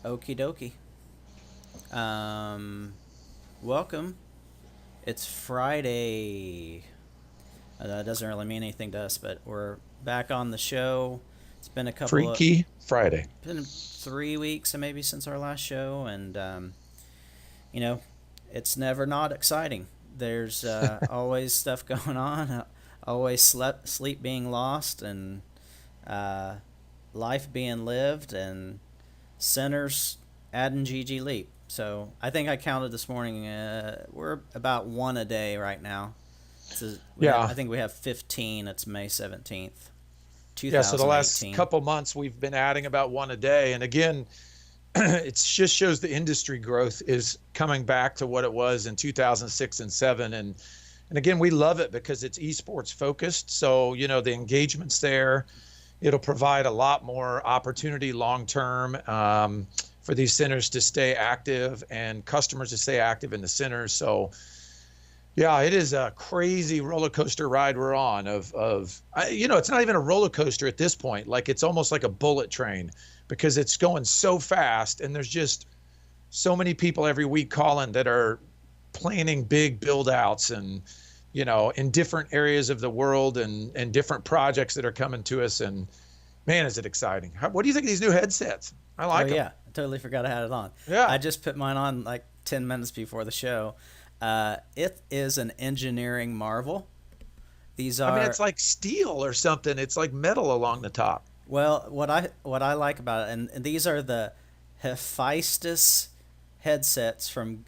Okie dokie. Um, Welcome. It's Friday. That doesn't really mean anything to us, but we're back on the show. It's been a couple of, Freaky Friday. been 3 weeks maybe since our last show, and you know, it's never not exciting. There's always stuff going on, always sleep being lost, and uh, life being lived, and centers adding ggLeap. So I think I counted this morning. We're about one a day right now. Yeah. I think we have 15. It's May 17th, Yeah. So the last 2018. couple months, we've been adding about one a day. And again, it just shows the industry growth is coming back to what it was in 2006 and seven. And again, we love it because it's esports focused. So, the engagement's there. It'll provide a lot more opportunity long term for these centers to stay active and customers to stay active in the centers. So, yeah, it is a crazy roller coaster ride we're on it's not even a roller coaster at this point. Like it's almost like a bullet train because it's going so fast and there's just so many people every week calling that are planning big build outs and, in different areas of the world and different projects that are coming to us. And man, is it exciting. What do you think of these new headsets? I Oh like them. yeah, I totally forgot I had it on. Yeah. I just put mine on like 10 minutes before the show. It is an engineering marvel. These I mean, are it's like steel or something. It's like metal along the top. Well, what I like about it, and these are the Hephaestus headsets from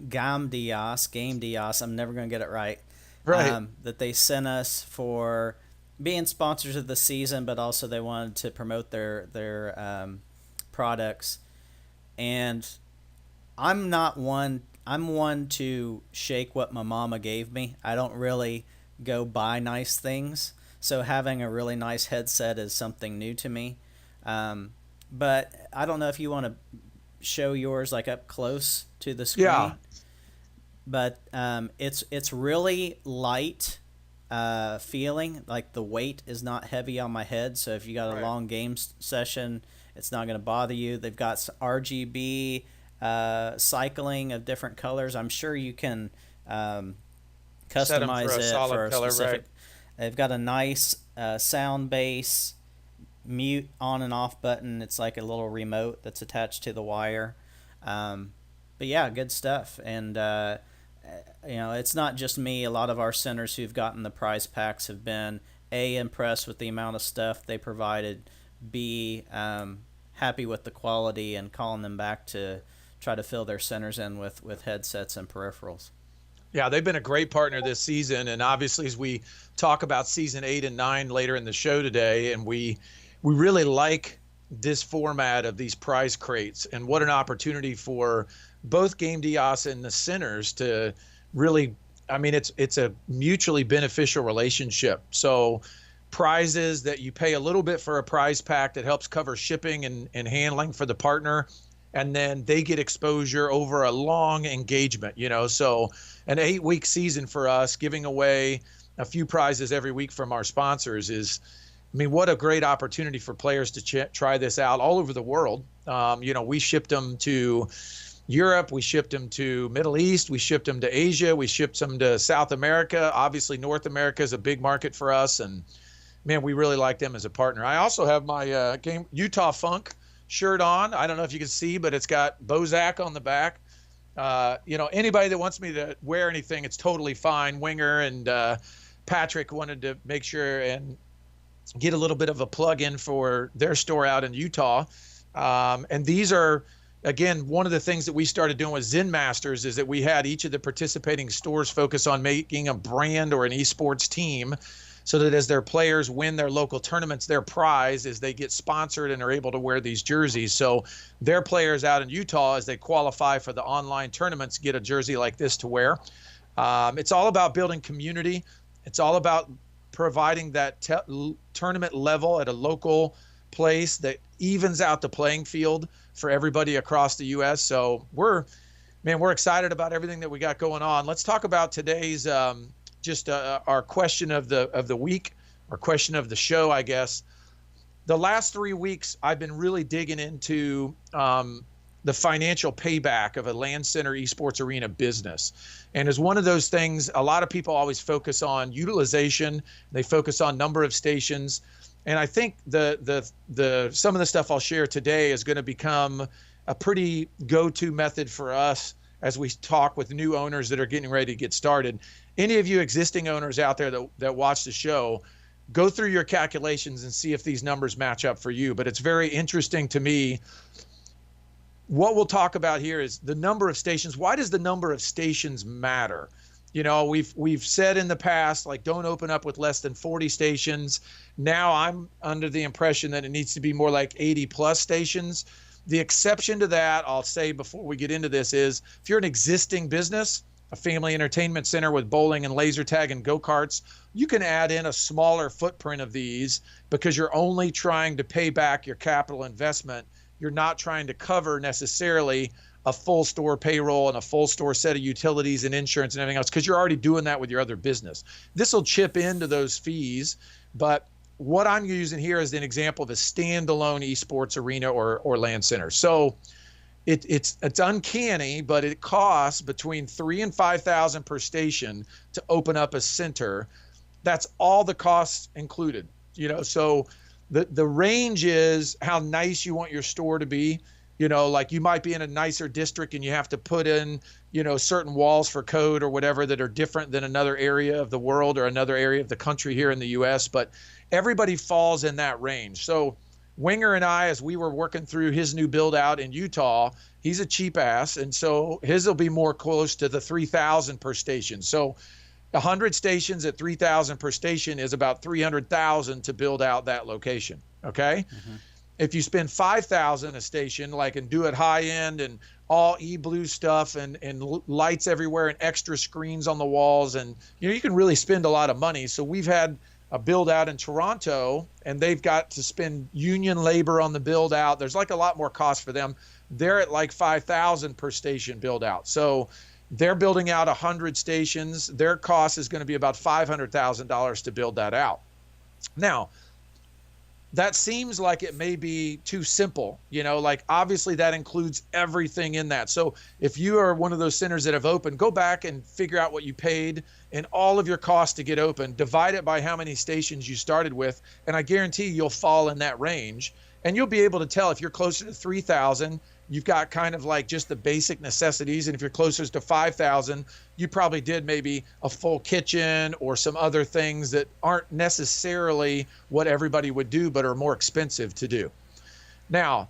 Game Dios. I'm never going to get it right. Right. That they sent us for being sponsors of the season, but also they wanted to promote their products. And I'm not one. I'm one to shake what my mama gave me. I don't really go buy nice things. So having a really nice headset is something new to me. But I don't know if you want to show yours like up close to the Yeah. screen. But it's really light feeling. Like the weight is not heavy on my head. So if you got a Right. long game session, it's not going to bother you. They've got RGB cycling of different colors. I'm sure you can Set them for customize a it for solid a color, right? specific. They've got a nice sound base mute on and off button. It's like a little remote that's attached to the wire. But yeah, good stuff. And it's not just me. A lot of our centers who've gotten the prize packs have been a impressed with the amount of stuff they provided, b happy with the quality, and calling them back to try to fill their centers in with headsets and peripherals. Yeah, they've been a great partner this season, and obviously, as we talk about season 8 and 9 later in the show today, and we really like this format of these prize crates, and what an opportunity for both Game Dios and the centers to really. I mean, it's a mutually beneficial relationship. So prizes that you pay a little bit for a prize pack that helps cover shipping and handling for the partner, and then they get exposure over a long engagement. So an 8-week season for us, giving away a few prizes every week from our sponsors is, I mean, what a great opportunity for players to try this out all over the world. We shipped them to Europe, we shipped them to Middle East, we shipped them to Asia, we shipped them to South America. Obviously, North America is a big market for us, and man, we really like them as a partner. I also have my game Utah Funk shirt on. I don't know if you can see, but it's got Bozak on the back. Anybody that wants me to wear anything, it's totally fine. Winger and Patrick wanted to make sure and get a little bit of a plug in for their store out in Utah. And these are, again, one of the things that we started doing with Zen Masters is that we had each of the participating stores focus on making a brand or an esports team so that as their players win their local tournaments, their prize is they get sponsored and are able to wear these jerseys. So their players out in Utah, as they qualify for the online tournaments, get a jersey like this to wear. It's all about building community. It's all about providing that tournament level at a local place that evens out the playing field for everybody across the U.S. So we're excited about everything that we got going on. Let's talk about today's our question of the week, or question of the show, I guess. The last 3 weeks, I've been really digging into the financial payback of a LAN Center esports arena business. And as one of those things, a lot of people always focus on utilization. They focus on number of stations. And I think the some of the stuff I'll share today is going to become a pretty go-to method for us as we talk with new owners that are getting ready to get started. Any of you existing owners out there that watch the show, go through your calculations and see if these numbers match up for you. But it's very interesting to me. What we'll talk about here is the number of stations. Why does the number of stations matter? You know, we've said in the past, like, don't open up with less than 40 stations. Now I'm under the impression that it needs to be more like 80 plus stations. The exception to that, I'll say before we get into this, is if you're an existing business, a family entertainment center with bowling and laser tag and go-karts, you can add in a smaller footprint of these because you're only trying to pay back your capital investment. You're not trying to cover necessarily a full store payroll and a full store set of utilities and insurance and everything else, because you're already doing that with your other business. This will chip into those fees, but what I'm using here is an example of a standalone esports arena or LAN center. So it's uncanny, but it costs between $3,000 and $5,000 per station to open up a center. That's all the costs included. You know, so the range is how nice you want your store to be. You know, like you might be in a nicer district and you have to put in, you know, certain walls for code or whatever that are different than another area of the world or another area of the country here in the US, but everybody falls in that range. So Winger and I, as we were working through his new build out in Utah, he's a cheap ass. And so his will be more close to the 3,000 per station. So 100 stations at 3,000 per station is about 300,000 to build out that location. Okay. Mm-hmm. If you spend 5,000 a station, like, and do it high end and all e-blue stuff and lights everywhere and extra screens on the walls, and you know, you can really spend a lot of money. So we've had a build out in Toronto and they've got to spend union labor on the build out. There's like a lot more cost for them. They're at like 5,000 per station build out. So they're building out 100 stations. Their cost is going to be about $500,000 to build that out. Now, that seems like it may be too simple, you know, like obviously that includes everything in that. So if you are one of those centers that have opened, go back and figure out what you paid and all of your costs to get open, divide it by how many stations you started with. And I guarantee you'll fall in that range, and you'll be able to tell if you're closer to 3,000, you've got kind of like just the basic necessities. And if you're closer to 5,000, you probably did maybe a full kitchen or some other things that aren't necessarily what everybody would do, but are more expensive to do. Now,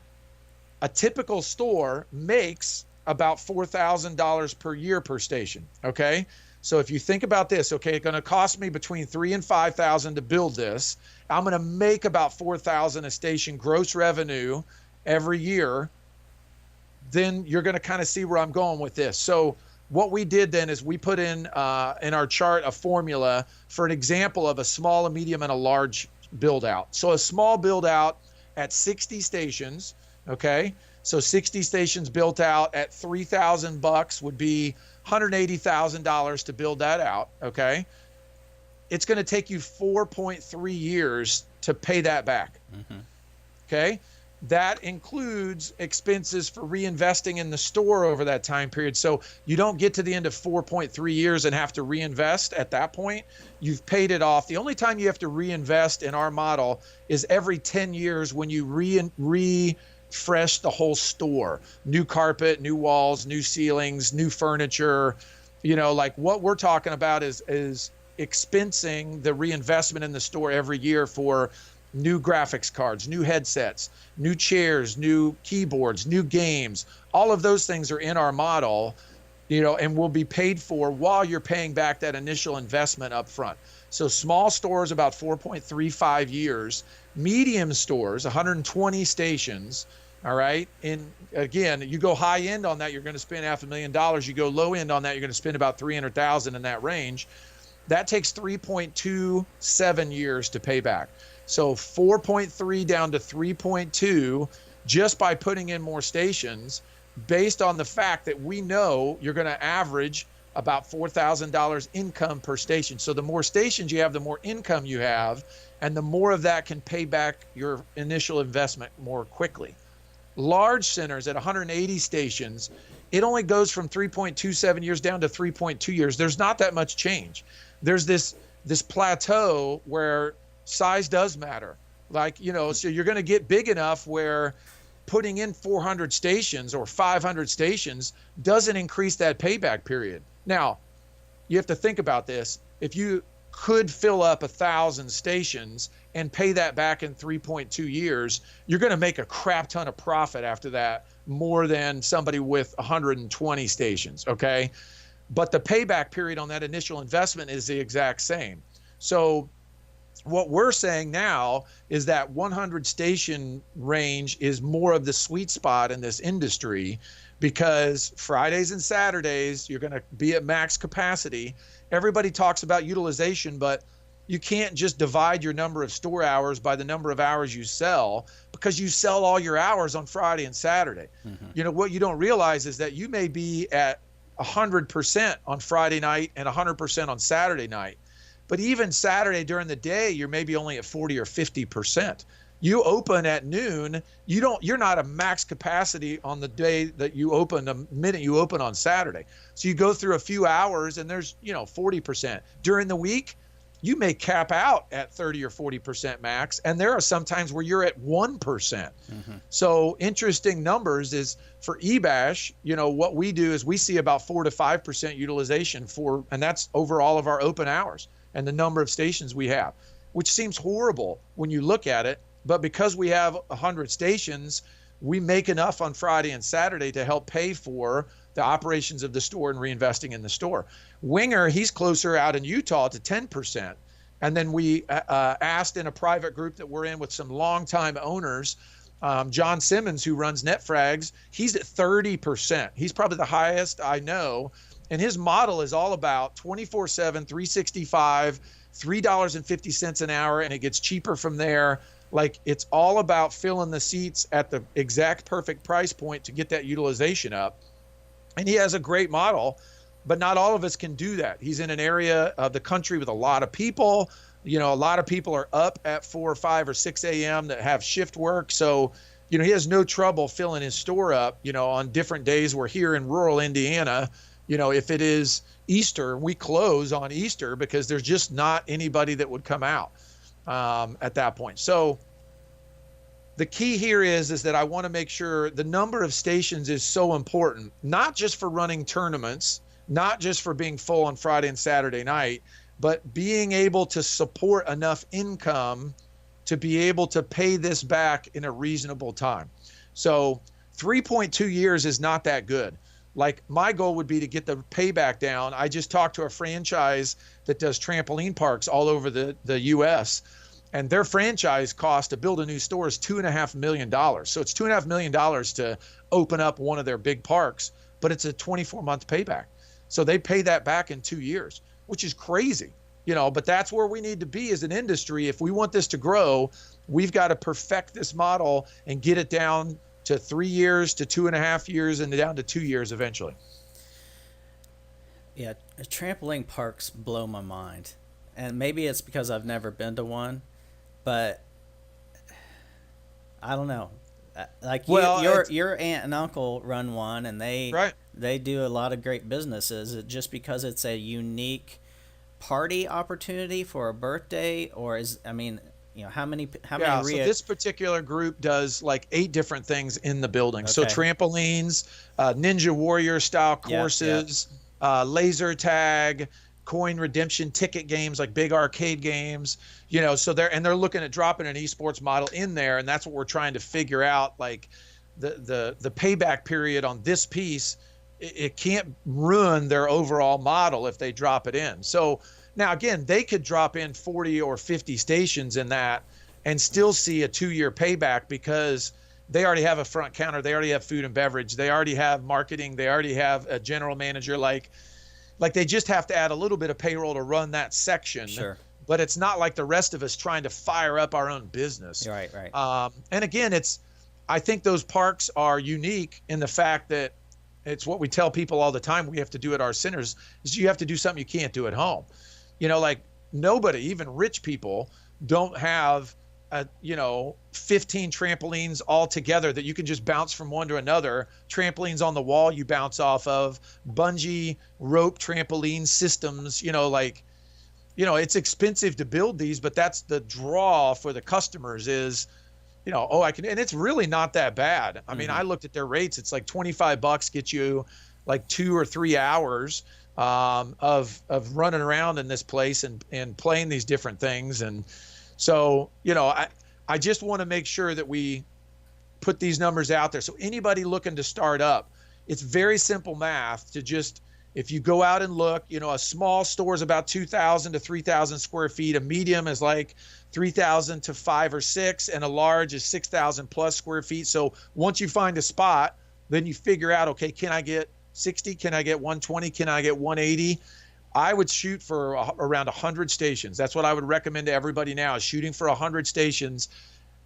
a typical store makes about $4,000 per year per station. Okay. So if you think about this, okay, it's going to cost me between $3,000 and $5,000 to build this. I'm going to make about $4,000 a station gross revenue every year. Then you're going to kind of see where I'm going with this. So what we did then is we put in our chart a formula for an example of a small, a medium, and a large build out. So a small build out at 60 stations, okay? So 60 stations built out at $3,000 would be $180,000 to build that out, okay? It's going to take you 4.3 years to pay that back, okay? That includes expenses for reinvesting in the store over that time period. So you don't get to the end of 4.3 years and have to reinvest at that point. You've paid it off. The only time you have to reinvest in our model is every 10 years when you refresh the whole store. New carpet, new walls, new ceilings, new furniture. You know, like what we're talking about is expensing the reinvestment in the store every year for new graphics cards, new headsets, new chairs, new keyboards, new games. All of those things are in our model, you know, and will be paid for while you're paying back that initial investment up front. So small stores, about 4.35 years. Medium stores, 120 stations, all right? And again, you go high end on that, you're going to spend $500,000. You go low end on that, you're going to spend about $300,000 in that range. That takes 3.27 years to pay back. So 4.3 down to 3.2 just by putting in more stations, based on the fact that we know you're going to average about $4,000 income per station. So the more stations you have, the more income you have, and the more of that can pay back your initial investment more quickly. Large centers at 180 stations, it only goes from 3.27 years down to 3.2 years. There's not that much change. There's this plateau where size does matter. Like, you know, so you're going to get big enough where putting in 400 stations or 500 stations doesn't increase that payback period. Now, you have to think about this. If you could fill up 1,000 stations and pay that back in 3.2 years, you're going to make a crap ton of profit after that, more than somebody with 120 stations, okay? But the payback period on that initial investment is the exact same. So what we're saying now is that 100 station range is more of the sweet spot in this industry, because Fridays and Saturdays, you're going to be at max capacity. Everybody talks about utilization, but you can't just divide your number of store hours by the number of hours you sell, because you sell all your hours on Friday and Saturday. Mm-hmm. You know, what you don't realize is that you may be at 100% on Friday night and 100% on Saturday night. But even Saturday during the day, you're maybe only at 40 or 50%. You open at noon, you're not a max capacity on the day that you open, the minute you open on Saturday. So you go through a few hours and there's, 40%. During the week, you may cap out at 30 or 40% max. And there are some times where you're at 1%. Mm-hmm. So interesting numbers is for eBash, what we do is we see about 4 to 5% utilization and that's over all of our open hours and the number of stations we have, which seems horrible when you look at it. But because we have 100 stations, we make enough on Friday and Saturday to help pay for the operations of the store and reinvesting in the store. Winger, he's closer out in Utah to 10%. And then we asked in a private group that we're in with some longtime owners, John Simmons, who runs NetFrags, he's at 30%. He's probably the highest I know. And his model is all about 24/7, 365, $3.50 an hour, and it gets cheaper from there. Like, it's all about filling the seats at the exact perfect price point to get that utilization up. And he has a great model, but not all of us can do that. He's in an area of the country with a lot of people. A lot of people are up at 4 or 5 or 6 a.m. that have shift work. So, he has no trouble filling his store up, on different days. We're here in rural Indiana. If it is Easter, we close on Easter because there's just not anybody that would come out at that point. So the key here is that I want to make sure the number of stations is so important, not just for running tournaments, not just for being full on Friday and Saturday night, but being able to support enough income to be able to pay this back in a reasonable time. So 3.2 years is not that good. Like, my goal would be to get the payback down. I just talked to a franchise that does trampoline parks all over the U.S., and their franchise cost to build a new store is $2.5 million. So it's $2.5 million to open up one of their big parks, but it's a 24-month payback. So they pay that back in 2 years, which is crazy, but that's where we need to be as an industry. If we want this to grow, we've got to perfect this model and get it down to 3 years to 2.5 years and down to 2 years eventually. Yeah, trampoline parks blow my mind. And maybe it's because I've never been to one, but I don't know. Like, your aunt and uncle run one, and they do a lot of great businesses. Is it just because it's a unique party opportunity for a birthday, or how many so this particular group does like 8 different things in the building. Okay. So trampolines, Ninja Warrior style courses, laser tag, coin redemption ticket games, like big arcade games, so they're looking at dropping an esports model in there. And that's what we're trying to figure out. Like, the payback period on this piece, it can't ruin their overall model if they drop it in. So now, again, they could drop in 40 or 50 stations in that and still see a 2-year payback, because they already have a front counter. They already have food and beverage. They already have marketing. They already have a general manager. Like they just have to add a little bit of payroll to run that section. Sure. But it's not like the rest of us trying to fire up our own business. Right. And again, I think those parks are unique in the fact that it's what we tell people all the time we have to do at our centers, is you have to do something you can't do at home. Like, nobody, even rich people, don't have 15 trampolines all together that you can just bounce from one to another. Trampolines on the wall you bounce off of, bungee rope trampoline systems, it's expensive to build these, but that's the draw for the customers is, and it's really not that bad. I mean, I looked at their rates. It's like $25 gets you like 2 or 3 hours of running around in this place and playing these different things. And so, I just want to make sure that we put these numbers out there. So anybody looking to start up, it's very simple math to just, if you go out and look, a small store is about 2,000 to 3,000 square feet. A medium is like 3,000 to 5 or 6, and a large is 6,000 plus square feet. So once you find a spot, then you figure out, okay, can I get 60? Can I get 120? Can I get 180? I would shoot for around 100 stations. That's what I would recommend to everybody now, is shooting for 100 stations.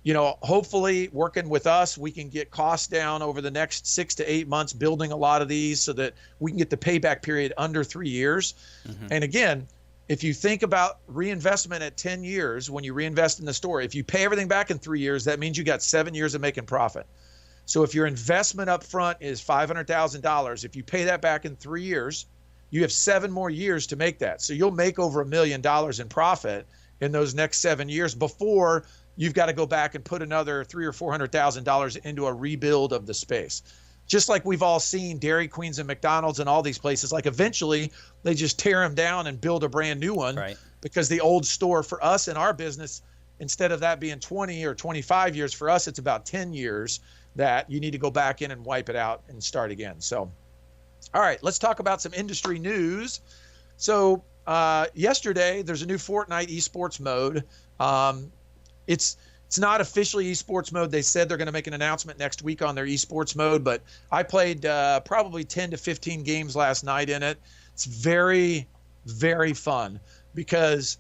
Hopefully working with us, we can get costs down over the next 6 to 8 months, building a lot of these so that we can get the payback period under 3 years. And again, if you think about reinvestment at 10 years, when you reinvest in the store, if you pay everything back in 3 years, that means you got 7 years of making profit. So if your investment up front is $500,000, if you pay that back in 3 years, you have 7 more years to make that. So you'll make over $1 million in profit in those next 7 years before you've got to go back and put another $300,000 or $400,000 into a rebuild of the space. Just like we've all seen Dairy Queens and McDonald's and all these places, like eventually they just tear them down and build a brand new one. Right. Because the old store for us in our business, instead of that being 20 or 25 years, for us, it's about 10 years that you need to go back in and wipe it out and start again. So, all right, let's talk about some industry news. So yesterday, there's a new Fortnite esports mode. It's not officially esports mode. They said they're going to make an announcement next week on their esports mode, but I played probably 10 to 15 games last night in it. It's very, very fun because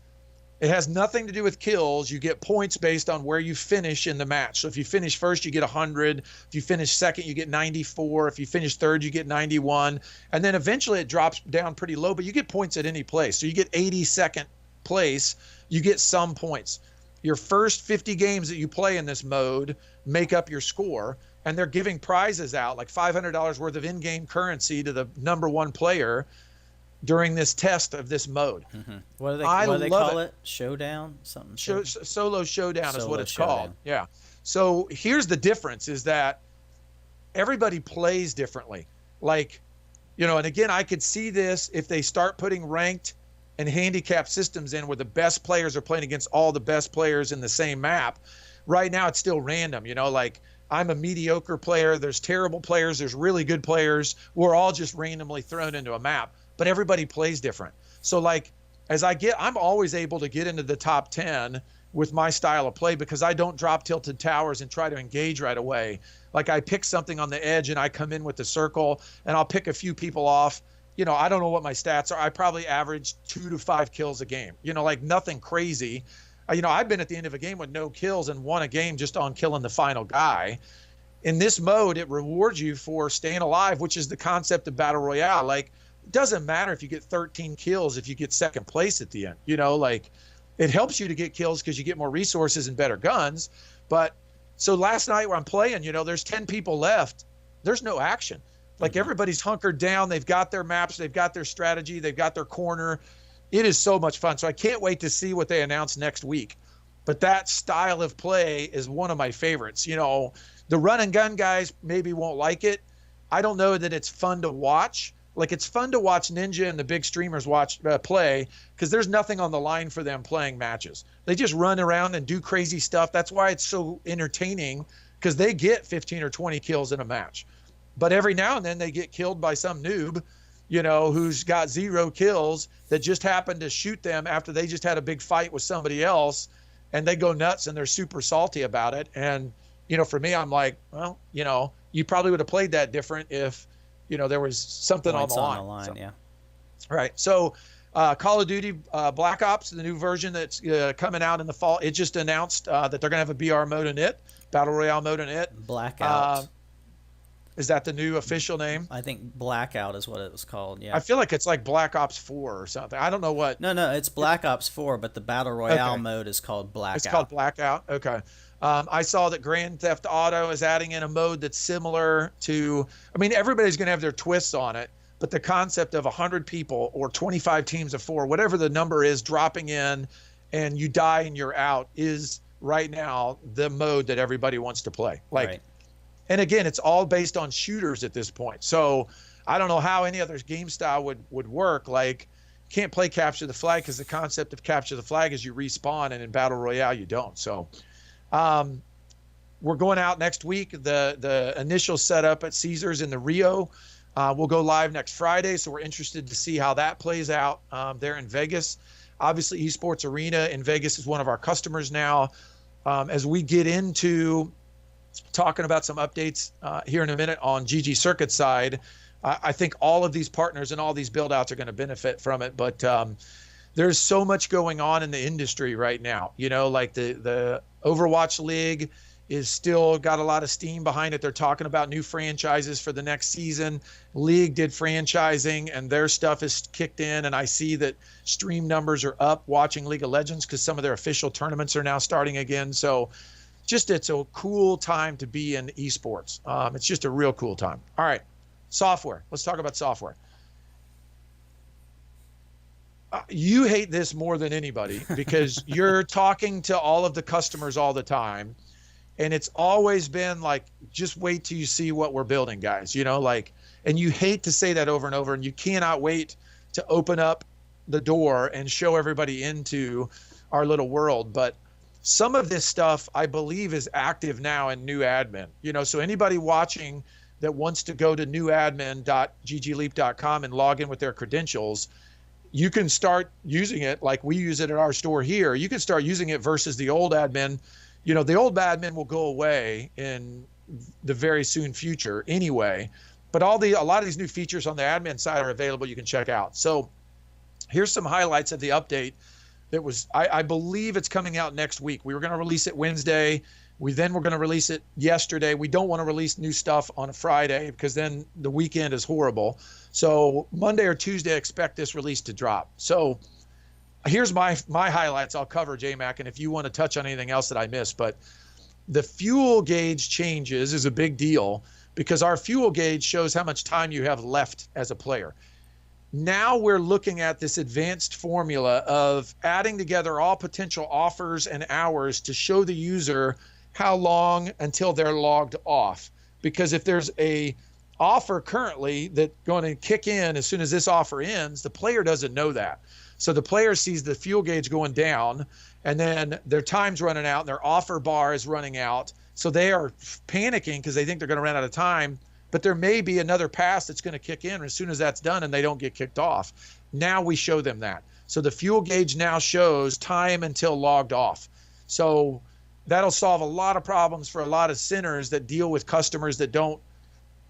it has nothing to do with kills. You get points based on where you finish in the match. So if you finish first, you get 100. If you finish second, you get 94. If you finish third, you get 91. And then eventually it drops down pretty low, but you get points at any place. So you get 82nd place, you get some points. Your first 50 games that you play in this mode make up your score, and they're giving prizes out, like $500 worth of in-game currency to the number one player during this test of this mode. What do they call it? Showdown? Something? Solo Showdown is what it's Showdown. called. Yeah. So here's the difference is that everybody plays differently. Like, and again, I could see this if they start putting ranked and handicap systems in where the best players are playing against all the best players in the same map. Right now it's still random, like I'm a mediocre player, there's terrible players, there's really good players. We're all just randomly thrown into a map, but everybody plays different. So like I'm always able to get into the top 10 with my style of play because I don't drop tilted towers and try to engage right away. Like I pick something on the edge and I come in with the circle and I'll pick a few people off. I don't know what my stats are. I probably average 2 to 5 kills a game, like nothing crazy. I've been at the end of a game with no kills and won a game just on killing the final guy. In this mode, it rewards you for staying alive, which is the concept of Battle Royale. Like, it doesn't matter if you get 13 kills if you get second place at the end. Like it helps you to get kills because you get more resources and better guns. But so last night where I'm playing, there's 10 people left. There's no action. Like everybody's hunkered down. They've got their maps. They've got their strategy. They've got their corner. It is so much fun. So I can't wait to see what they announce next week. But that style of play is one of my favorites. The run and gun guys maybe won't like it. I don't know that it's fun to watch. Like it's fun to watch Ninja and the big streamers play because there's nothing on the line for them playing matches. They just run around and do crazy stuff. That's why it's so entertaining because they get 15 or 20 kills in a match. But every now and then they get killed by some noob, who's got 0 kills that just happened to shoot them after they just had a big fight with somebody else, and they go nuts and they're super salty about it. And, for me, I'm like, well, you probably would have played that different if, there was something on the line. Yeah. All right. So Call of Duty Black Ops, the new version that's coming out in the fall, it just announced that they're going to have a BR mode in it, Battle Royale mode in it. Blackout. Is that the new official name? I think Blackout is what it was called. I Yeah. feel like it's like Black Ops 4 or something. I don't know what. No, no, it's Black Ops 4, but the Battle Royale Okay. mode is called It's called Blackout. Blackout. Okay. I saw that Grand Theft Auto is adding in a mode that's similar to, I mean, everybody's going to have their twists on it, but the concept of 100 people or 25 teams of four, whatever the number is, dropping in and you die and you're out is right now the mode that everybody wants to play. Like, Right. and again, it's all based on shooters at this point. So I don't know how any other game style would work. Like, can't play capture the flag because the concept of capture the flag is you respawn, and in battle royale you don't. So we're going out next week. The initial setup at Caesars in the Rio will go live next Friday. So we're interested to see how that plays out there in Vegas. Obviously, Esports Arena in Vegas is one of our customers now. As we get into talking about some updates here in a minute on ggCircuit side, I think all of these partners and all these build outs are going to benefit from it. But there's so much going on in the industry right now. You know, like the Overwatch League is still got a lot of steam behind it. They're talking about new franchises for the next season. League did franchising and their stuff is kicked in. And I see that stream numbers are up watching League of Legends because some of their official tournaments are now starting again. So just, it's a cool time to be in esports. It's just a real cool time. All right. Software. Let's talk about software. You hate this more than anybody because you're talking to all of the customers all the time. And it's always been like, just wait till you see what we're building, guys, you know, like, and you hate to say that over and over, and you cannot wait to open up the door and show everybody into our little world. But some of this stuff, I believe, is active now in new admin, you know, so anybody watching that wants to go to newadmin.ggleap.com and log in with their credentials, you can start using it like we use it at our store here. You can start using it versus the old admin. You know, the old admin will go away in the very soon future anyway, but a lot of these new features on the admin side are available. You can check out. So here's some highlights of the update that was, I believe it's coming out next week. We were going to release it Wednesday. We then were going to release it yesterday. We don't want to release new stuff on a Friday because then the weekend is horrible. So Monday or Tuesday, expect this release to drop. So here's my highlights. I'll cover, J-Mac, and if you want to touch on anything else that I missed. But the fuel gauge changes is a big deal because our fuel gauge shows how much time you have left as a player. Now we're looking at this advanced formula of adding together all potential offers and hours to show the user how long until they're logged off. Because if there's a offer currently that's going to kick in as soon as this offer ends, the player doesn't know that. So the player sees the fuel gauge going down, and then their time's running out and their offer bar is running out. So they are panicking because they think they're going to run out of time, but there may be another pass that's going to kick in as soon as that's done and they don't get kicked off. Now we show them that. So the fuel gauge now shows time until logged off. So that'll solve a lot of problems for a lot of centers that deal with customers that don't,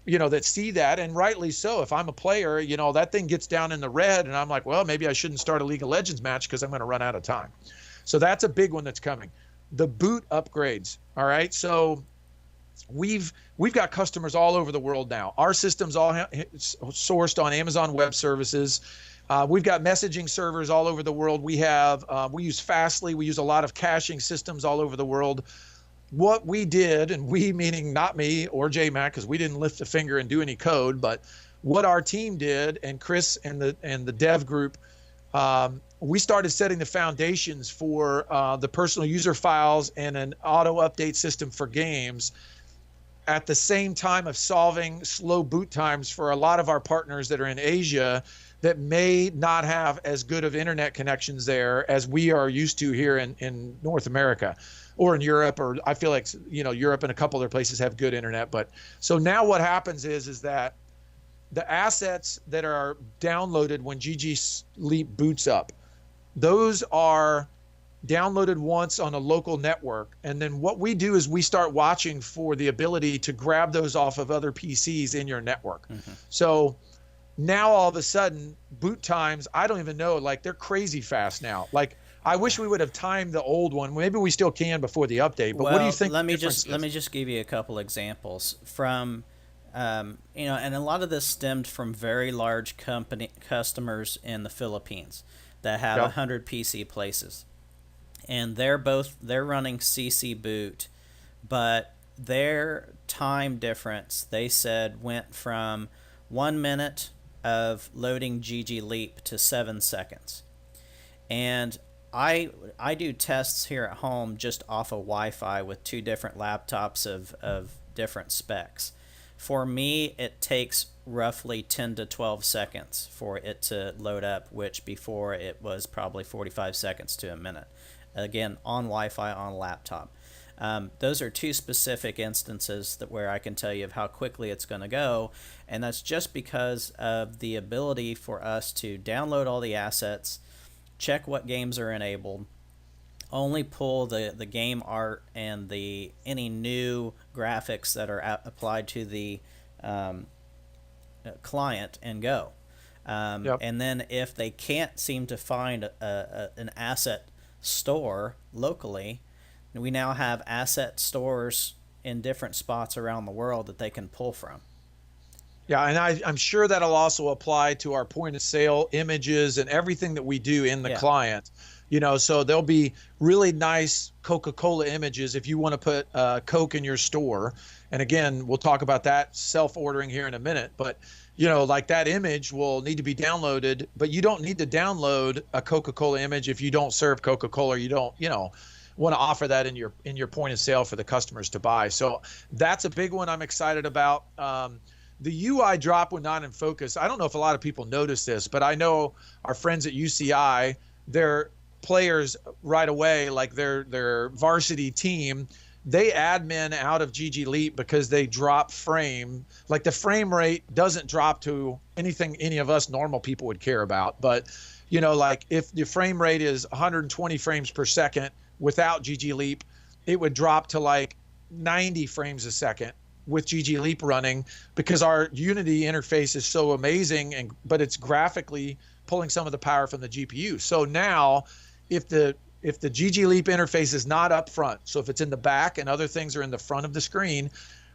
you know, that see that, and rightly so. If I'm a player, you know, that thing gets down in the red and I'm like, well, maybe I shouldn't start a League of Legends match because I'm going to run out of time. So that's a big one that's coming. The boot upgrades. All right. So we've got customers all over the world now. Our system's all sourced on Amazon Web Services. We've got messaging servers all over the world. We use Fastly. We use a lot of caching systems all over the world. What we did, and we meaning not me or J-Mac, because we didn't lift a finger and do any code, but what our team did, and Chris and the dev group, we started setting the foundations for the personal user files and an auto update system for games at the same time of solving slow boot times for a lot of our partners that are in Asia that may not have as good of internet connections there as we are used to here in North America or in Europe, or I feel like, you know, Europe and a couple other places have good internet. But so now what happens is that the assets that are downloaded when ggLeap boots up, those are downloaded once on a local network. And then what we do is we start watching for the ability to grab those off of other PCs in your network. Mm-hmm. So now all of a sudden boot times, I don't even know, like they're crazy fast now. Like I wish we would have timed the old one. Maybe we still can before the update, but what do you think? Let me just give you a couple examples from And a lot of this stemmed from very large company customers in the Philippines that have Yep. 100 PC places, and they're running CC boot, but their time difference, they said, went from 1 minute of loading ggLeap to 7 seconds. And I do tests here at home just off of Wi-Fi with two different laptops of different specs. For me, it takes roughly 10 to 12 seconds for it to load up, which before it was probably 45 seconds to a minute. Again, on Wi-Fi on laptop. Those are two specific instances where I can tell you of how quickly it's going to go, and that's just because of the ability for us to download all the assets, check what games are enabled, only pull the game art and any new graphics that are applied to the client and go. Yep. And then if they can't seem to find an asset store locally, we now have asset stores in different spots around the world that they can pull from. Yeah, and I'm sure that'll also apply to our point of sale images and everything that we do in the client. So there'll be really nice Coca-Cola images if you want to put Coke in your store. And again, we'll talk about that self-ordering here in a minute. But, like that image will need to be downloaded, but you don't need to download a Coca-Cola image if you don't serve Coca-Cola or you don't, want to offer that in your point of sale for the customers to buy. So that's a big one I'm excited about. The UI drop when not in focus, I don't know if a lot of people notice this, but I know our friends at UCI, their players right away, like their varsity team, they admin out of ggLeap because they drop frame. Like the frame rate doesn't drop to anything any of us normal people would care about. But, like if the frame rate is 120 frames per second without ggLeap, it would drop to like 90 frames a second with ggLeap running, because our Unity interface is so amazing, but it's graphically pulling some of the power from the GPU. So now if the ggLeap interface is not up front, so if it's in the back and other things are in the front of the screen,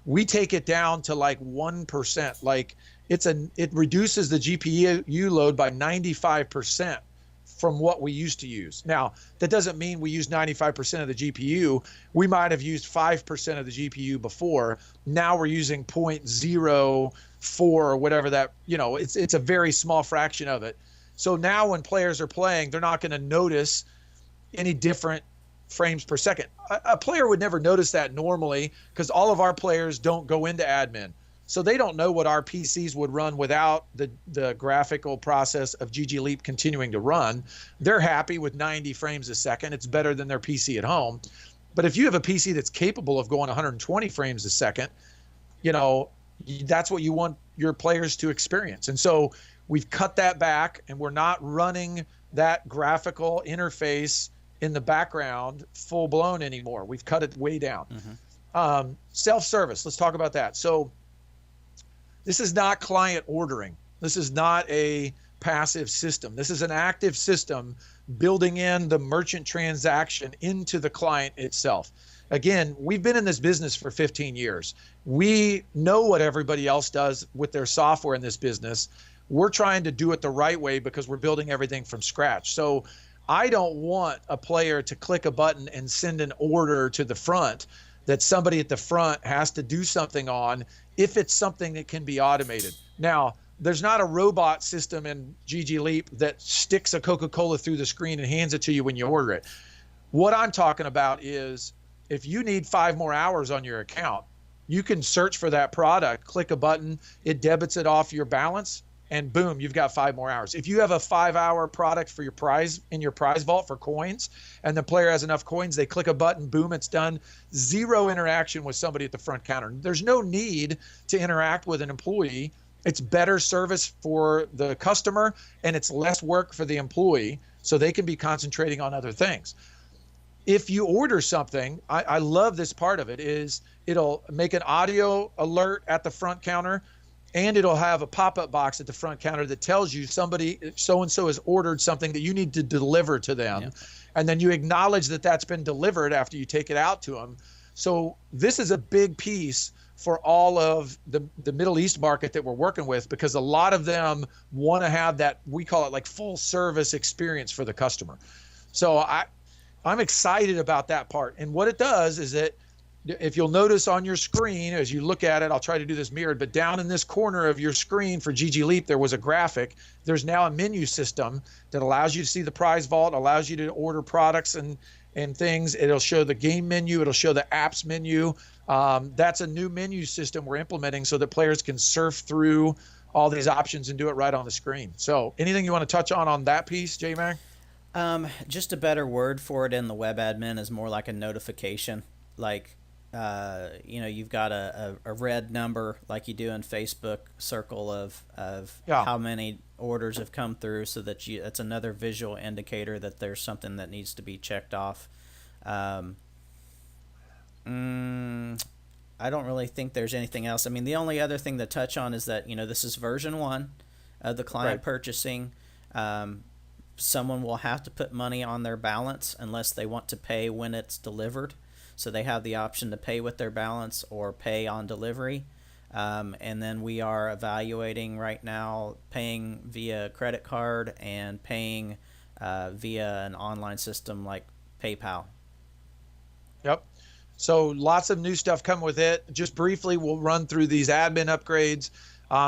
we take it down to like 1%. Like it reduces the GPU load by 95% from what we used to use. Now, that doesn't mean we use 95% of the GPU. We might have used 5% of the GPU before. Now we're using 0.04 or whatever that, it's a very small fraction of it. So now when players are playing, they're not going to notice any different frames per second. A player would never notice that normally because all of our players don't go into admin. So they don't know what our PCs would run without the graphical process of ggLeap continuing to run. They're happy with 90 frames a second. It's better than their PC at home. But if you have a PC that's capable of going 120 frames a second, that's what you want your players to experience. And so we've cut that back, and we're not running that graphical interface in the background full blown anymore. We've cut it way down. Mm-hmm. Self-service, let's talk about that. So this is not client ordering. This is not a passive system. This is an active system building in the merchant transaction into the client itself. Again, we've been in this business for 15 years. We know what everybody else does with their software in this business. We're trying to do it the right way because we're building everything from scratch. So I don't want a player to click a button and send an order to the front that somebody at the front has to do something on if it's something that can be automated. Now, there's not a robot system in ggLeap that sticks a Coca-Cola through the screen and hands it to you when you order it. What I'm talking about is if you need 5 more hours on your account, you can search for that product, click a button, it debits it off your balance, and boom, you've got 5 more hours. If you have a 5-hour product for your prize in your prize vault for coins, and the player has enough coins, they click a button, boom, it's done. 0 interaction with somebody at the front counter. There's no need to interact with an employee. It's better service for the customer, and it's less work for the employee, so they can be concentrating on other things. If you order something, I love this part of it, is it'll make an audio alert at the front counter, and it'll have a pop-up box at the front counter that tells you somebody so-and-so has ordered something that you need to deliver to them. Yeah. And then you acknowledge that that's been delivered after you take it out to them. So this is a big piece for all of the Middle East market that we're working with, because a lot of them want to have that, we call it like full service experience for the customer. So I'm excited about that part. And what it does is that, if you'll notice on your screen, as you look at it, I'll try to do this mirrored, but down in this corner of your screen for ggLeap, there was a graphic. There's now a menu system that allows you to see the prize vault, allows you to order products and things. It'll show the game menu. It'll show the apps menu. That's a new menu system we're implementing so that players can surf through all these options and do it right on the screen. So anything you want to touch on that piece, J-Mag? Just a better word for it in the web admin is more like a notification. Like, you've got a red number like you do in Facebook circle of how many orders have come through, so that it's another visual indicator that there's something that needs to be checked off. I don't really think there's anything else. I mean, the only other thing to touch on is that, this is version 1 of the client purchasing. Someone will have to put money on their balance unless they want to pay when it's delivered. So they have the option to pay with their balance or pay on delivery. And then we are evaluating right now paying via credit card and paying via an online system like PayPal. Yep. So lots of new stuff coming with it. Just briefly, we'll run through these admin upgrades.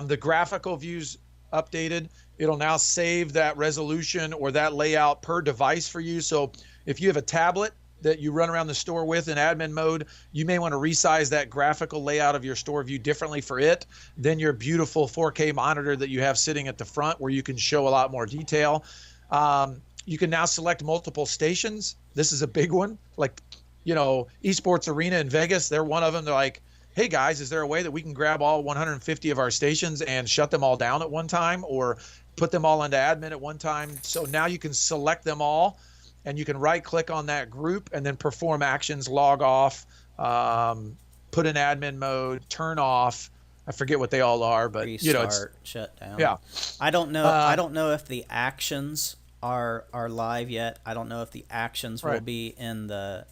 The graphical views updated. It'll now save that resolution or that layout per device for you. So if you have a tablet that you run around the store with in admin mode, you may want to resize that graphical layout of your store view differently for it than your beautiful 4K monitor that you have sitting at the front, where you can show a lot more detail. You can now select multiple stations. This is a big one. Like, Esports Arena in Vegas, they're one of them. They're like, hey guys, is there a way that we can grab all 150 of our stations and shut them all down at one time, or put them all into admin at one time? So now you can select them all, and you can right click on that group and then perform actions, log off, put in admin mode, turn off. I forget what they all are, but restart, shut down. Yeah. I don't know if the actions are live yet. I don't know if the actions will be in the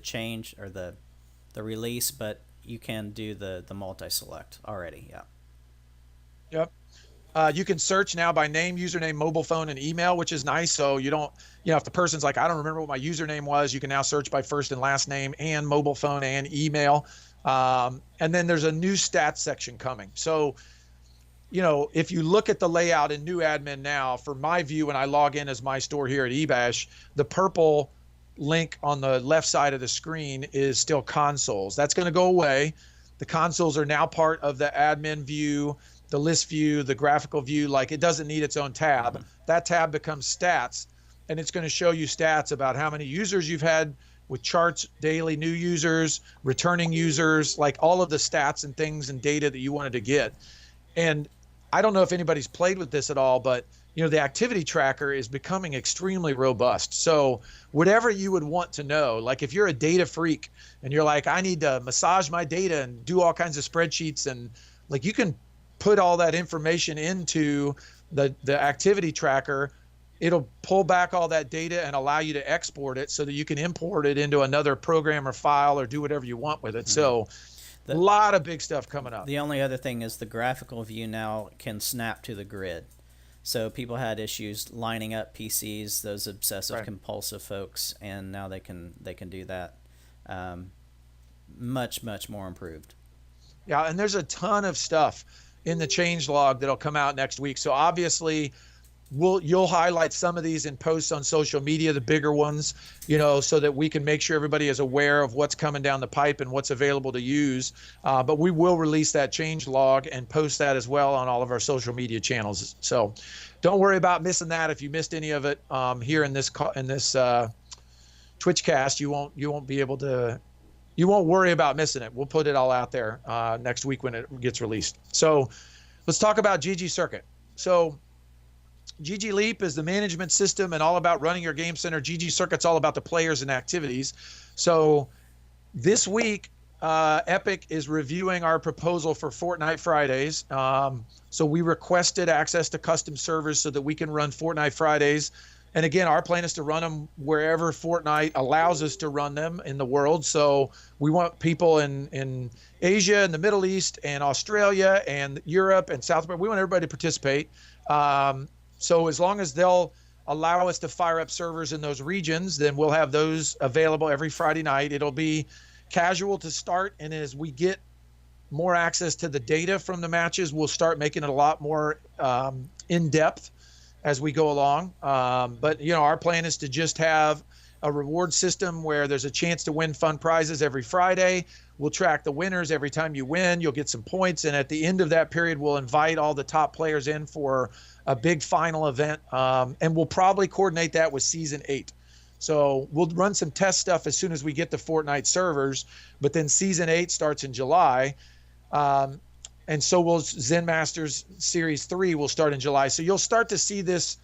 change or the release, but you can do the multi-select already. Yeah. Yep. You can search now by name, username, mobile phone, and email, which is nice. So you don't, if the person's like, I don't remember what my username was, you can now search by first and last name and mobile phone and email. And then there's a new stats section coming. So, if you look at the layout in new admin now, for my view, when I log in as my store here at eBash, the purple link on the left side of the screen is still consoles. That's going to go away. The consoles are now part of the admin view, the list view, the graphical view. Like, it doesn't need its own tab. That tab becomes stats, and it's going to show you stats about how many users you've had with charts, daily new users, returning users, like all of the stats and things and data that you wanted to get. And I don't know if anybody's played with this at all, but the activity tracker is becoming extremely robust. So whatever you would want to know, like if you're a data freak and you're like, I need to massage my data and do all kinds of spreadsheets, and like, you can put all that information into the activity tracker. It'll pull back all that data and allow you to export it so that you can import it into another program or file or do whatever you want with it. So a lot of big stuff coming up. The only other thing is the graphical view now can snap to the grid. So people had issues lining up PCs, those obsessive compulsive folks, and now they can do that. Much more improved. Yeah, and there's a ton of stuff in the change log that'll come out next week. So obviously you'll highlight some of these in posts on social media, the bigger ones, so that we can make sure everybody is aware of what's coming down the pipe and what's available to use. But we will release that change log and post that as well on all of our social media channels. So don't worry about missing that. If you missed any of it here in this Twitchcast, you won't be able to. You won't worry about missing it. We'll put it all out there next week when it gets released. So let's talk about ggCircuit. So ggLeap is the management system and all about running your game center. ggCircuit's all about the players and activities. So this week, Epic is reviewing our proposal for Fortnite Fridays. So we requested access to custom servers so that we can run Fortnite Fridays And again, our plan is to run them wherever Fortnite allows us to run them in the world. So we want people in Asia and the Middle East and Australia and Europe and South America. We want everybody to participate. So as long as they'll allow us to fire up servers in those regions, then we'll have those available every Friday night. It'll be casual to start. And as we get more access to the data from the matches, we'll start making it a lot more in-depth as we go along. But, our plan is to just have a reward system where there's a chance to win fun prizes every Friday. We'll track the winners. Every time you win, you'll get some points. And at the end of that period, we'll invite all the top players in for a big final event. And we'll probably coordinate that with Season 8. So we'll run some test stuff as soon as we get the Fortnite servers. But then Season 8 starts in July. And so will Zen Masters Series 3 will start in July. So you'll start to see this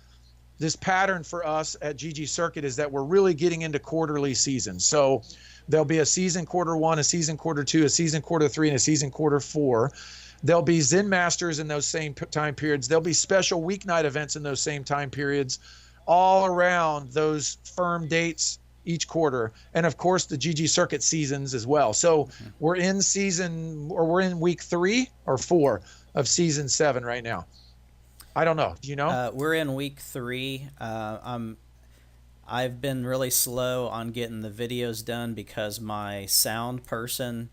pattern for us at ggCircuit is that we're really getting into quarterly seasons. So there'll be a season quarter 1, a season quarter 2, a season quarter 3, and a season quarter 4. There'll be Zen Masters in those same time periods. There'll be special weeknight events in those same time periods, all around those firm dates each quarter. And of course the ggCircuit seasons as well. So we're in week 3 or 4 of season 7 right now. I don't know. Do you know? We're in week 3. I've been really slow on getting the videos done because my sound person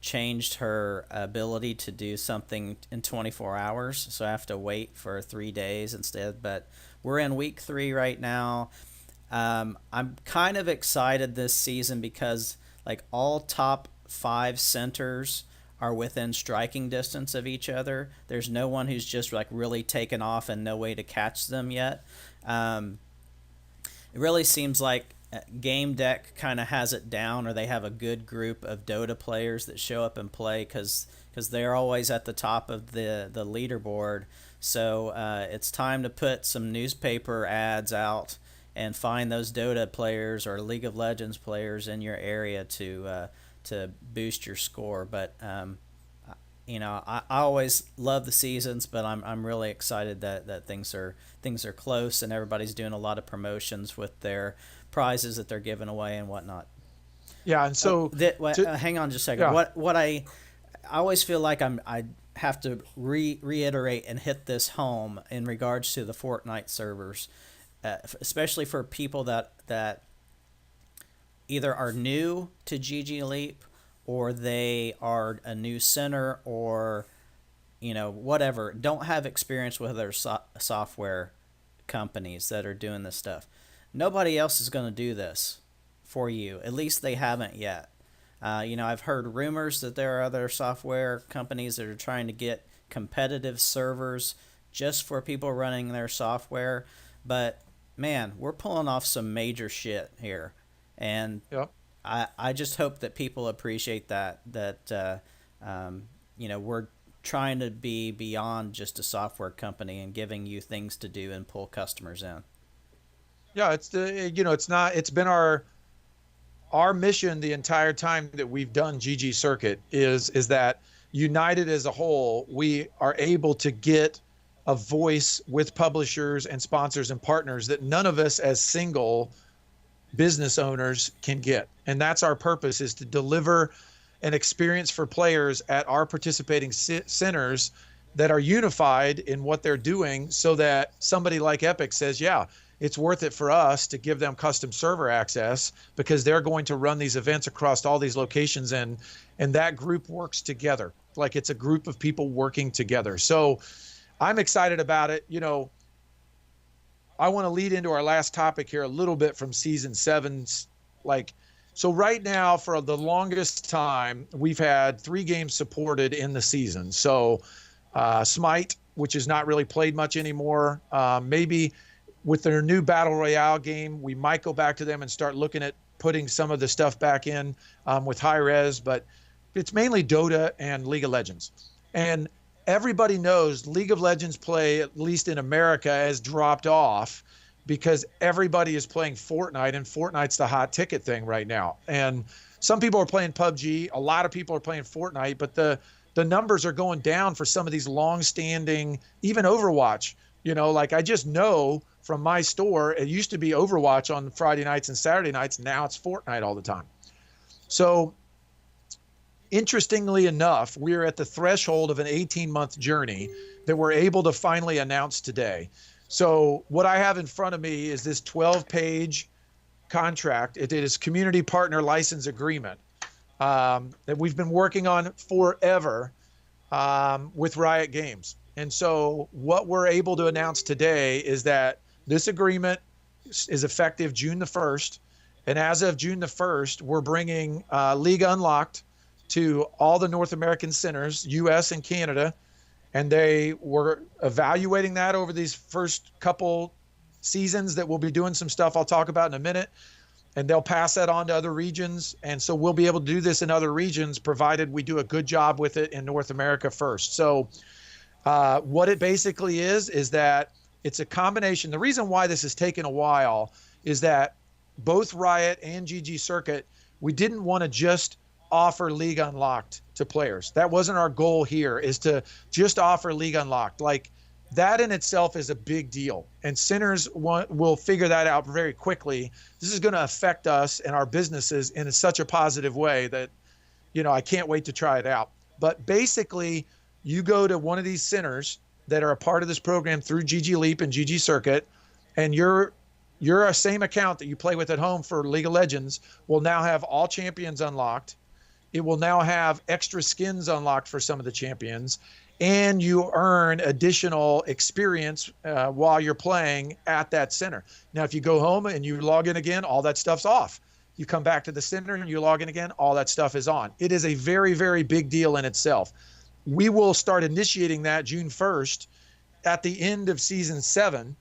changed her ability to do something in 24 hours. So I have to wait for 3 days instead. But we're in week 3 right now. I'm kind of excited this season because like all top 5 centers are within striking distance of each other. There's no one who's just like really taken off and no way to catch them yet. It really seems like Game Deck kind of has it down, or they have a good group of Dota players that show up and play because they're always at the top of the leaderboard. So it's time to put some newspaper ads out and find those Dota players or League of Legends players in your area to boost your score. But I always love the seasons, but I'm really excited that things are close and everybody's doing a lot of promotions with their prizes that they're giving away and whatnot. Yeah, and so hang on just a second. Yeah. What I always feel like I have to reiterate and hit this home in regards to the Fortnite servers. Especially for people that either are new to ggLeap or they are a new center or whatever, don't have experience with other software companies that are doing this stuff. Nobody else is going to do this for you. At least they haven't yet. I've heard rumors that there are other software companies that are trying to get competitive servers just for people running their software, but man, we're pulling off some major shit here, and yep. I just hope that people appreciate that we're trying to be beyond just a software company and giving you things to do and pull customers in. Yeah, it's been our mission the entire time that we've done ggCircuit is that united as a whole, we are able to get a voice with publishers and sponsors and partners that none of us as single business owners can get. And that's our purpose, is to deliver an experience for players at our participating centers that are unified in what they're doing, so that somebody like Epic says, yeah, it's worth it for us to give them custom server access because they're going to run these events across all these locations, and that group works together. Like it's a group of people working together. So I'm excited about it. I want to lead into our last topic here a little bit from season 7. So right now, for the longest time, we've had 3 games supported in the season. So Smite, which is not really played much anymore. Maybe with their new Battle Royale game, we might go back to them and start looking at putting some of the stuff back in with high res, but it's mainly Dota and League of Legends. And everybody knows League of Legends play, at least in America, has dropped off because everybody is playing Fortnite, and Fortnite's the hot ticket thing right now. And some people are playing PUBG. A lot of people are playing Fortnite, but the numbers are going down for some of these long-standing, even Overwatch. I just know from my store. It used to be Overwatch on Friday nights and Saturday nights. Now it's Fortnite all the time. So interestingly enough, we're at the threshold of an 18-month journey that we're able to finally announce today. So what I have in front of me is this 12-page contract. It is community partner license agreement that we've been working on forever with Riot Games. And so what we're able to announce today is that this agreement is effective June the 1st. And as of June the 1st, we're bringing League Unlocked to all the North American centers, US and Canada. And they were evaluating that over these first couple seasons that we'll be doing some stuff I'll talk about in a minute. And they'll pass that on to other regions. And so we'll be able to do this in other regions, provided we do a good job with it in North America first. So what it basically is that it's a combination. The reason why this has taken a while is that both Riot and ggCircuit, we didn't want to just offer League Unlocked to players. That wasn't our goal here, is to just offer League Unlocked. Like, that in itself is a big deal, and centers will figure that out very quickly. This is going to affect us and our businesses in such a positive way that, I can't wait to try it out. But basically, you go to one of these centers that are a part of this program through ggLeap and ggCircuit, and your same account that you play with at home for League of Legends will now have all champions unlocked. It will now have extra skins unlocked for some of the champions, and you earn additional experience while you're playing at that center. Now, if you go home and you log in again, all that stuff's off. You come back to the center and you log in again, all that stuff is on. It is a very, very big deal in itself. We will start initiating that June 1st at the end of season 7,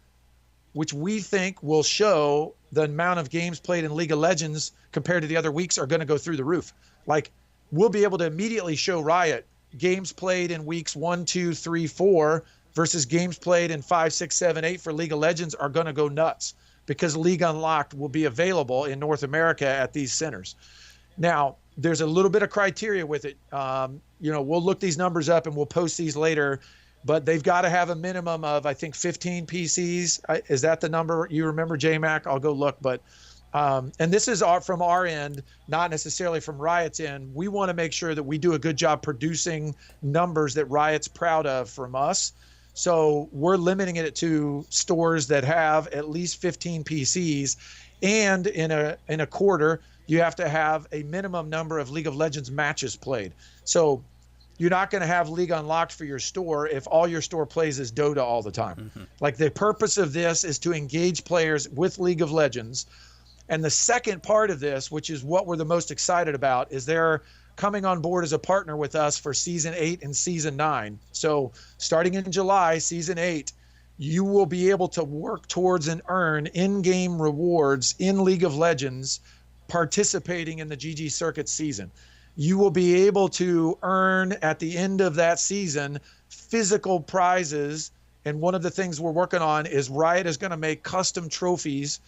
which we think will show the amount of games played in League of Legends compared to the other weeks are going to go through the roof. Like, we'll be able to immediately show Riot games played in weeks 1, 2, 3, 4 versus games played in 5, 6, 7, 8 for League of Legends are going to go nuts, because League Unlocked will be available in North America at these centers. Now, there's a little bit of criteria with it. We'll look these numbers up and we'll post these later, but they've got to have a minimum of, I think, 15 PCs. Is that the number you remember, J-Mac? I'll go look. But and this is from our end, not necessarily from Riot's end. We want to make sure that we do a good job producing numbers that Riot's proud of from us. So we're limiting it to stores that have at least 15 PCs, and in a quarter, you have to have a minimum number of League of Legends matches played. So you're not going to have League Unlocked for your store if all your store plays is Dota all the time. Mm-hmm. Like, the purpose of this is to engage players with League of Legends. And the second part of this, which is what we're the most excited about, is they're coming on board as a partner with us for season 8 and season 9. So starting in July, season 8, you will be able to work towards and earn in-game rewards in League of Legends participating in the ggCircuit season. You will be able to earn at the end of that season physical prizes. And one of the things we're working on is Riot is going to make custom trophies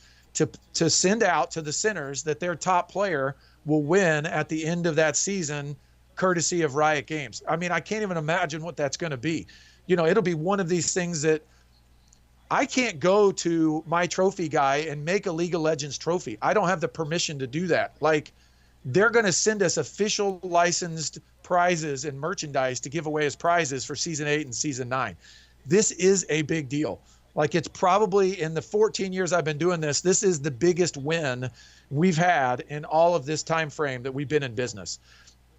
to send out to the centers that their top player will win at the end of that season, courtesy of Riot Games. I mean, I can't even imagine what that's going to be. It'll be one of these things that I can't go to my trophy guy and make a League of Legends trophy. I don't have the permission to do that. Like, they're going to send us official licensed prizes and merchandise to give away as prizes for season 8 and season 9. This is a big deal. Like, it's probably, in the 14 years I've been doing this, this is the biggest win we've had in all of this time frame that we've been in business.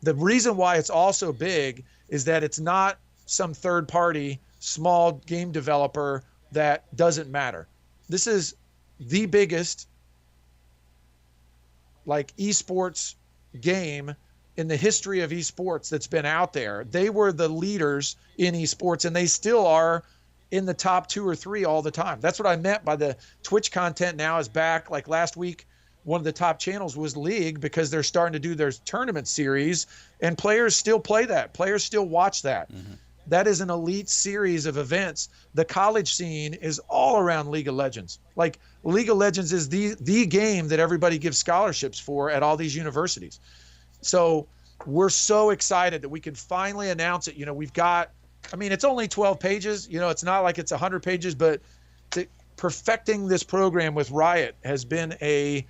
The reason why it's also big is that it's not some third party small game developer that doesn't matter. This is the biggest, like, esports game in the history of esports that's been out there. They were the leaders in esports, and they still are in the top 2 or 3 all the time. That's what I meant by the Twitch content now is back. Like, last week, one of the top channels was League, because they're starting to do their tournament series, and players still play that. Players still watch that. Mm-hmm. That is an elite series of events. The college scene is all around League of Legends. Like, League of Legends is the game that everybody gives scholarships for at all these universities. So we're so excited that we can finally announce it. We've got, I mean, it's only 12 pages. It's not like it's 100 pages, but to perfecting this program with Riot has been a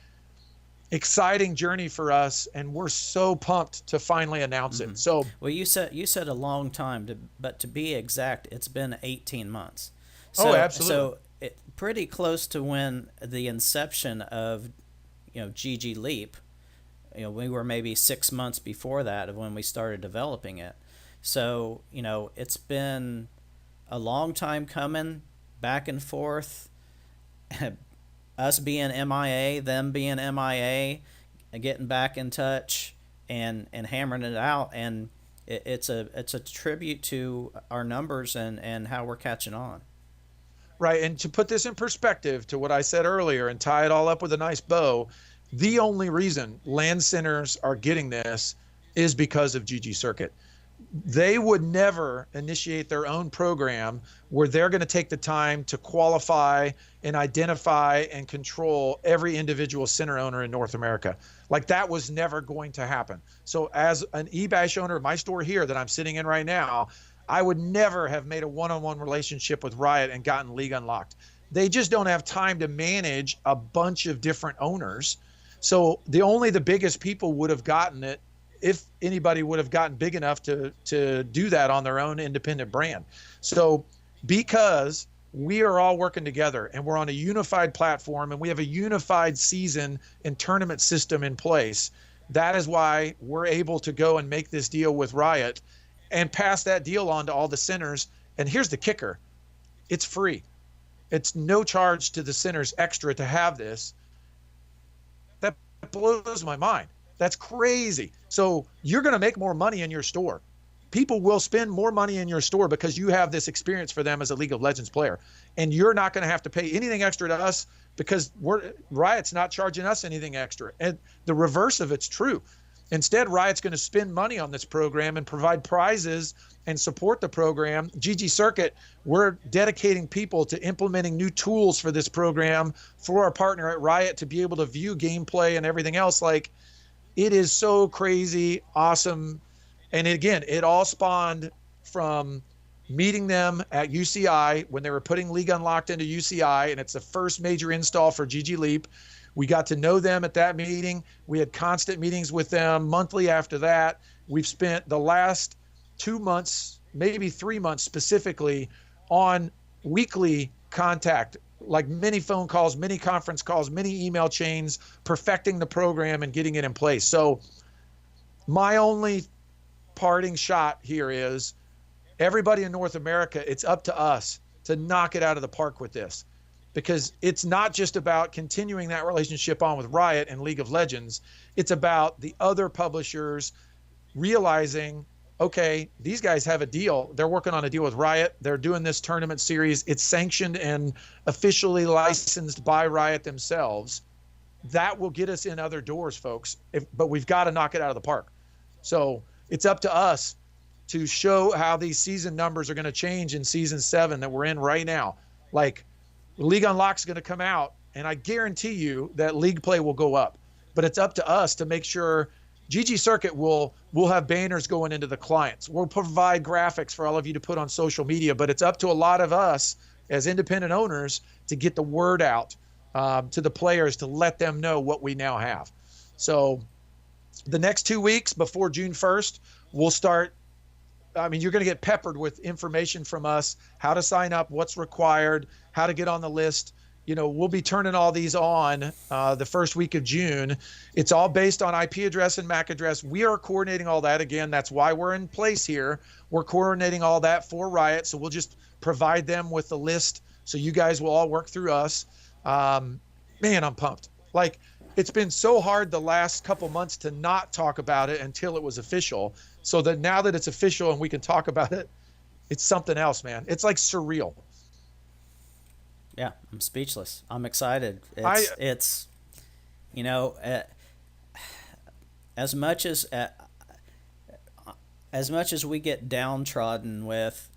exciting journey for us, and we're so pumped to finally announce Mm-hmm. it. So, Well, you said a long time, but to be exact, it's been 18 months. oh, So absolutely. so it pretty close to when the inception of ggLeap. We were maybe 6 months before that of when we started developing it. So it's been a long time coming, back and forth. Us being MIA, them being MIA, getting back in touch and hammering it out, and it's a tribute to our numbers and how we're catching on. Right. And to put this in perspective to what I said earlier and tie it all up with a nice bow, the only reason LAN centers are getting this is because of ggCircuit. They would never initiate their own program where they're going to take the time to qualify and identify and control every individual center owner in North America. Like, that was never going to happen. So as an eBash owner of my store here that I'm sitting in right now, I would never have made a one-on-one relationship with Riot and gotten League Unlocked. They just don't have time to manage a bunch of different owners. So the biggest people would have gotten it, if anybody would have gotten big enough to do that on their own independent brand. So because we are all working together and we're on a unified platform and we have a unified season and tournament system in place, that is why we're able to go and make this deal with Riot and pass that deal on to all the centers. And here's the kicker: it's free. It's no charge to the centers extra to have this. That blows my mind. That's crazy. So you're going to make more money in your store. People will spend more money in your store because you have this experience for them as a League of Legends player. And you're not going to have to pay anything extra to us because Riot's not charging us anything extra. And the reverse of it's true. Instead, Riot's going to spend money on this program and provide prizes and support the program. ggCircuit, we're dedicating people to implementing new tools for this program for our partner at Riot to be able to view gameplay and everything else. Like, it is so crazy, awesome. And again, it all spawned from meeting them at UCI when they were putting League Unlocked into UCI, and it's the first major install for ggLeap. We got to know them at that meeting. We had constant meetings with them monthly after that. We've spent the last 2 months, maybe 3 months specifically, on weekly contact, like many phone calls, many conference calls, many email chains, perfecting the program and getting it in place. So my only parting shot here is, everybody in North America, it's up to us to knock it out of the park with this, because it's not just about continuing that relationship on with Riot and League of Legends. It's about the other publishers realizing, okay, these guys have a deal. They're working on a deal with Riot. They're doing this tournament series. It's sanctioned and officially licensed by Riot themselves. That will get us in other doors, folks. But we've got to knock it out of the park. So it's up to us to show how these season numbers are going to change in season 7 that we're in right now. Like, League Unlock's going to come out, and I guarantee you that league play will go up. But it's up to us to make sure ggCircuit will have banners going into the clients. We'll provide graphics for all of you to put on social media, but it's up to a lot of us as independent owners to get the word out to the players, to let them know what we now have. So the next 2 weeks before June 1st, we'll start. I mean, you're going to get peppered with information from us, how to sign up, what's required, how to get on the list. We'll be turning all these on the first week of June. It's all based on IP address and MAC address. We are coordinating all that. Again, that's why we're in place here. We're coordinating all that for Riot. So we'll just provide them with the list. So you guys will all work through us. Man, I'm pumped. Like, it's been so hard the last couple months to not talk about it until it was official. So that now that it's official and we can talk about it, it's something else, man. It's like surreal. Yeah, I'm speechless. I'm excited. I It's you know uh, as much as we get downtrodden with,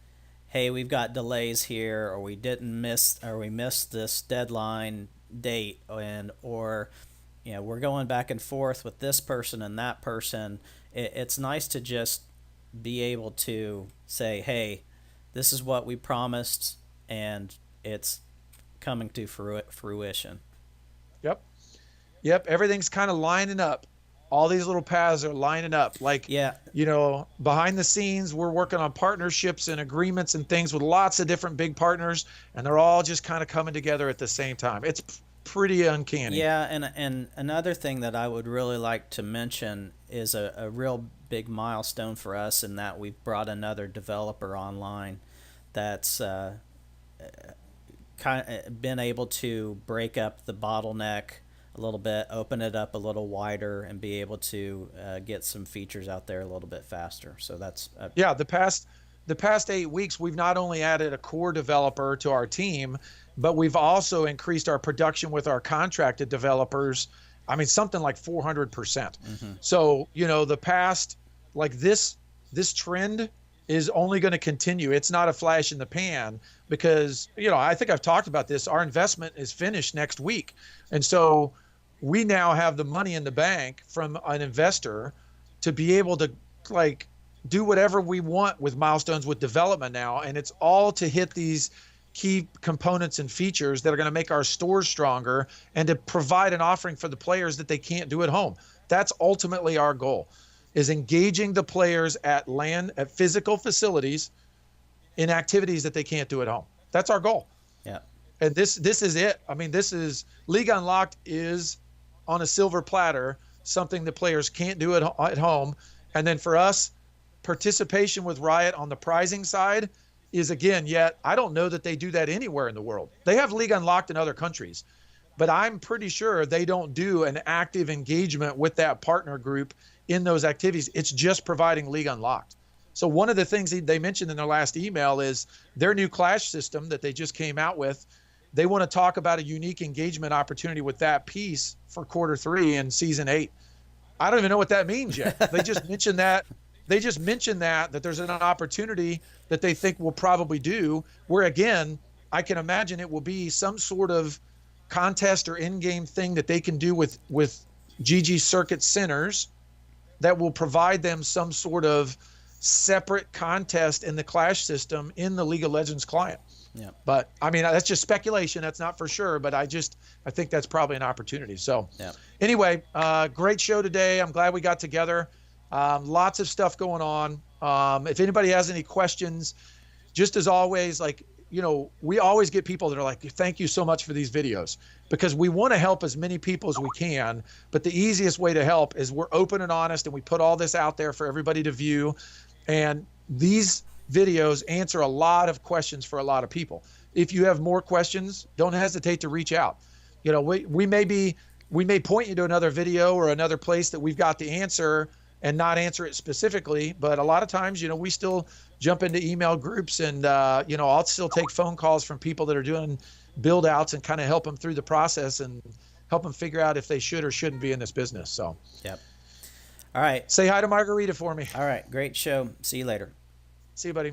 hey, we've got delays here, or we missed this deadline date, or we're going back and forth with this person and that person. It's nice to just be able to say, hey, this is what we promised, and it's coming to fruition. Yep. Yep. Everything's kind of lining up. All these little paths are lining up. Like, Yeah. behind the scenes, we're working on partnerships and agreements and things with lots of different big partners, and they're all just kind of coming together at the same time. It's pretty uncanny. Yeah, and another thing that I would really like to mention is a real big milestone for us in that we've brought another developer online that's been able to break up the bottleneck a little bit, open it up a little wider, and be able to get some features out there a little bit faster. So that's Yeah, the past 8 weeks, we've not only added a core developer to our team, but we've also increased our production with our contracted developers. I mean, something like 400%. So, the past, like this trend is only going to continue. It's not a flash in the pan because, I think I've talked about this. Our investment is finished next week. And so we now have the money in the bank from an investor to be able to do whatever we want with milestones with development now. And it's all to hit these key components and features that are going to make our stores stronger and to provide an offering for the players that they can't do at home. That's ultimately our goal, is engaging the players at physical facilities in activities that they can't do at home. That's our goal. Yeah. And this is it. I mean, this is League Unlocked is on a silver platter, something the players can't do at home. And then for us, participation with Riot on the prizing side is, again, yet I don't know that they do that anywhere in the world. They have League Unlocked in other countries, but I'm pretty sure they don't do an active engagement with that partner group in those activities. It's just providing League Unlocked. So one of the things they mentioned in their last email is their new Clash system that they just came out with. They want to talk about a unique engagement opportunity with that piece for Q3 and Season 8. I don't even know what that means yet. They just mentioned that. They just mentioned that there's an opportunity that they think we'll probably do, where, again, I can imagine it will be some sort of contest or in-game thing that they can do with ggCircuit centers that will provide them some sort of separate contest in the Clash system in the League of Legends client. Yeah. But I mean, that's just speculation. That's not for sure, but I think that's probably an opportunity. So anyway, great show today. I'm glad we got together. Lots of stuff going on. If anybody has any questions, just as always, we always get people that are like, thank you so much for these videos, because we want to help as many people as we can. But the easiest way to help is we're open and honest, and we put all this out there for everybody to view. And these videos answer a lot of questions for a lot of people. If you have more questions, don't hesitate to reach out. We may point you to another video or another place that we've got the answer and not answer it specifically. But a lot of times, we still jump into email groups and, I'll still take phone calls from people that are doing build outs and kind of help them through the process and help them figure out if they should or shouldn't be in this business. So, Yep. All right. Say hi to Margarita for me. All right. Great show. See you later. See you, buddy.